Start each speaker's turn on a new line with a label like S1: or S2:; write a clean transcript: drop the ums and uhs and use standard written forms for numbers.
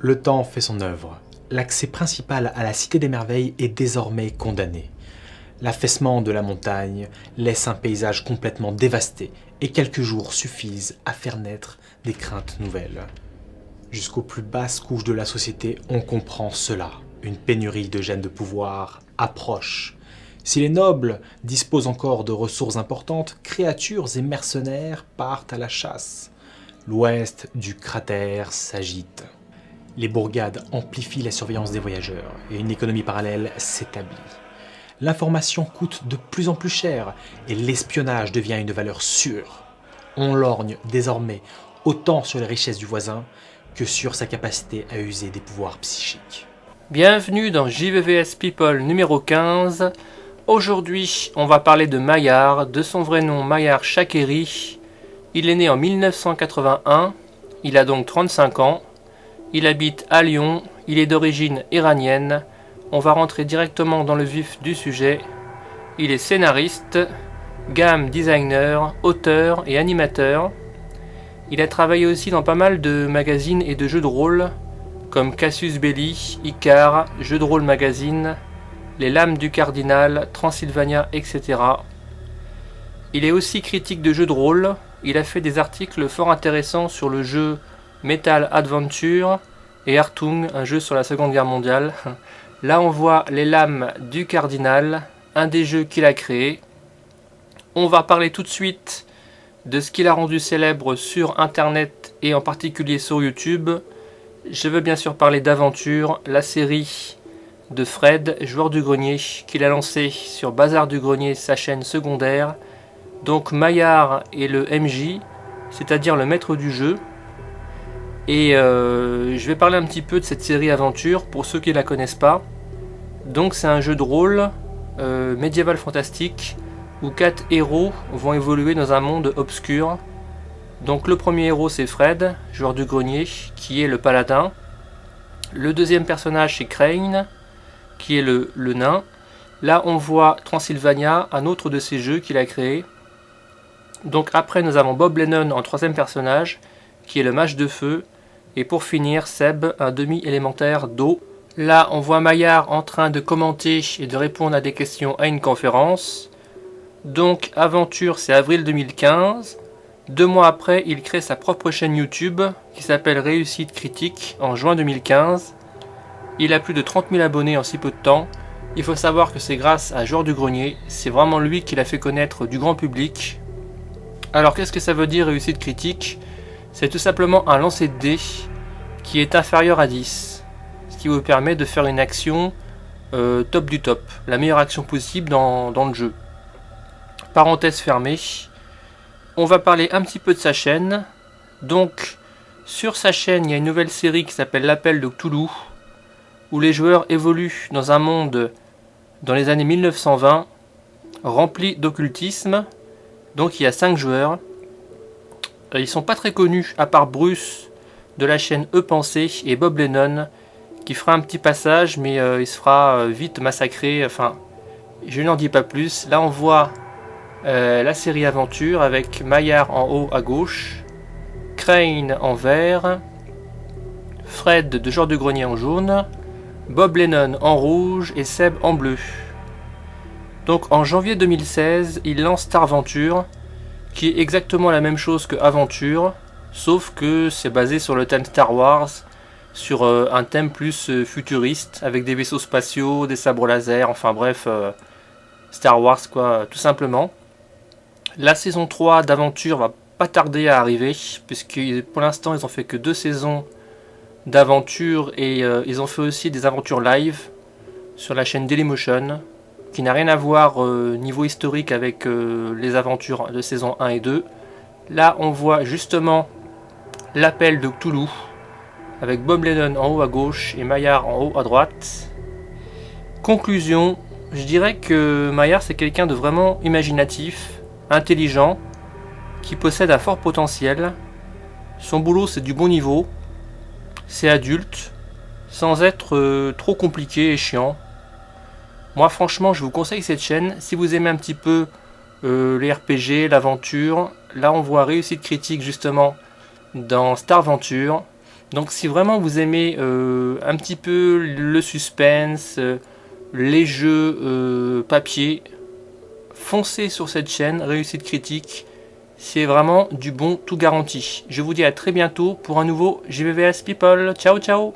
S1: Le temps fait son œuvre. L'accès principal à la Cité des Merveilles est désormais condamné. L'affaissement de la montagne laisse un paysage complètement dévasté et quelques jours suffisent à faire naître des craintes nouvelles. Jusqu'aux plus basses couches de la société, on comprend cela. Une pénurie de gènes de pouvoir approche. Si les nobles disposent encore de ressources importantes, créatures et mercenaires partent à la chasse. L'ouest du cratère s'agite. Les bourgades amplifient la surveillance des voyageurs et une économie parallèle s'établit. L'information coûte de plus en plus cher et l'espionnage devient une valeur sûre. On lorgne désormais autant sur les richesses du voisin que sur sa capacité à user des pouvoirs psychiques.
S2: Bienvenue dans JVVS People numéro 15. Aujourd'hui, on va parler de Maillard, de son vrai nom Maillard Chakeri. Il est né en 1981, il a donc 35 ans. Il habite à Lyon, il est d'origine iranienne. On va rentrer directement dans le vif du sujet. Il est scénariste, game designer, auteur et animateur. Il a travaillé aussi dans pas mal de magazines et de jeux de rôle, comme Casus Belli, Icar, Jeux de rôle magazine, Les Lames du Cardinal, Transylvania, etc. Il est aussi critique de jeux de rôle. Il a fait des articles fort intéressants sur le jeu Metal Adventure et Hartung, un jeu sur la Seconde Guerre mondiale. Là on voit Les Lames du Cardinal, un des jeux qu'il a créé. On va parler tout de suite de ce qu'il a rendu célèbre sur internet et en particulier sur YouTube. Je veux bien sûr parler d'Aventure, la série de Fred, joueur du grenier, qu'il a lancé sur Bazar du Grenier, sa chaîne secondaire. Donc Maillard est le MJ, c'est-à-dire le maître du jeu. Et je vais parler un petit peu de cette série Aventure pour ceux qui ne la connaissent pas. Donc c'est un jeu de rôle médiéval fantastique où 4 héros vont évoluer dans un monde obscur. Donc le premier héros c'est Fred, joueur du grenier, qui est le paladin. Le deuxième personnage c'est Crane, qui est le nain. Là on voit Transylvania, un autre de ses jeux qu'il a créé. Donc après nous avons Bob Lennon en troisième personnage, qui est le mage de feu. Et pour finir, Seb, un demi-élémentaire d'eau. Là on voit Maillard en train de commenter et de répondre à des questions à une conférence. Donc Aventure c'est avril 2015. 2 mois après, il crée sa propre chaîne YouTube qui s'appelle Réussite Critique en juin 2015. Il a plus de 30 000 abonnés en si peu de temps. Il faut savoir que c'est grâce à Joueur du Grenier, c'est vraiment lui qui l'a fait connaître du grand public. Alors qu'est-ce que ça veut dire Réussite Critique ? C'est tout simplement un lancer de dés qui est inférieur à 10. Ce qui vous permet de faire une action top du top, la meilleure action possible dans le jeu. Parenthèse fermée. On va parler un petit peu de sa chaîne. Donc, sur sa chaîne, il y a une nouvelle série qui s'appelle L'Appel de Cthulhu, où les joueurs évoluent dans un monde dans les années 1920, rempli d'occultisme. Donc, il y a 5 joueurs. Ils sont pas très connus, à part Bruce de la chaîne E-Pensée et Bob Lennon, qui fera un petit passage, mais il se fera vite massacrer. Enfin, je n'en dis pas plus. Là, on voit la série Aventure avec Maillard en haut à gauche, Crane en vert, Fred de Joueur du Grenier en jaune, Bob Lennon en rouge et Seb en bleu. Donc en janvier 2016, il lance Starventure, qui est exactement la même chose que Aventure, sauf que c'est basé sur le thème Star Wars, sur un thème plus futuriste, avec des vaisseaux spatiaux, des sabres laser, enfin bref, Star Wars quoi, tout simplement. La saison 3 d'Aventure va pas tarder à arriver, puisque pour l'instant ils ont fait que 2 saisons d'Aventure et ils ont fait aussi des aventures live sur la chaîne Dailymotion, qui n'a rien à voir niveau historique avec les aventures de saison 1 et 2. Là on voit justement l'appel de Cthulhu, avec Bob Lennon en haut à gauche et Maillard en haut à droite. Conclusion, je dirais que Maillard c'est quelqu'un de vraiment imaginatif, intelligent, qui possède un fort potentiel. Son boulot c'est du bon niveau, c'est adulte, sans être trop compliqué et chiant. Moi franchement je vous conseille cette chaîne si vous aimez un petit peu les RPG, l'aventure. Là on voit Réussite Critique justement dans Starventure. Donc si vraiment vous aimez un petit peu le suspense, les jeux papier, foncez sur cette chaîne, Réussite Critique. C'est vraiment du bon tout garanti. Je vous dis à très bientôt pour un nouveau JVVS People. Ciao ciao.